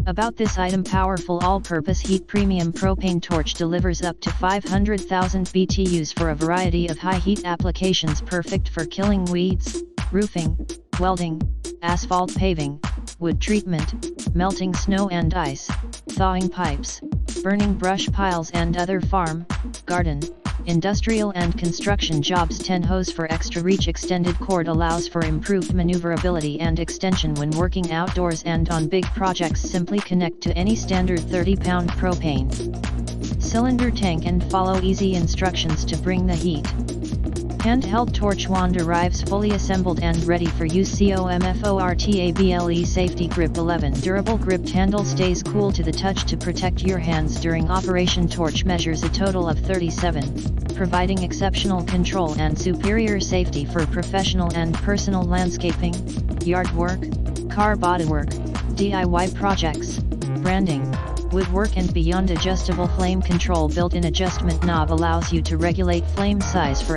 About this item: powerful all-purpose heat premium propane torch delivers up to 500,000 BTUs for a variety of high-heat applications, perfect for killing weeds, roofing, welding, asphalt paving, wood treatment, melting snow and ice, thawing pipes, burning brush piles and other farm, garden, industrial and construction jobs. 10 hose for extra reach. Extended cord allows for improved maneuverability and extension when working outdoors and on big projects. Simply connect to any standard 30-pound propane cylinder tank and follow easy instructions to bring the heat. Handheld torch wand arrives fully assembled and ready for use. COMFORTABLE Safety Grip 11. Durable gripped handle stays cool to the touch to protect your hands during operation. Torch measures a total of 37, providing exceptional control and superior safety for professional and personal landscaping, yard work, car bodywork, DIY projects, branding, woodwork and beyond. Adjustable flame control. Built-in adjustment knob allows you to regulate flame size for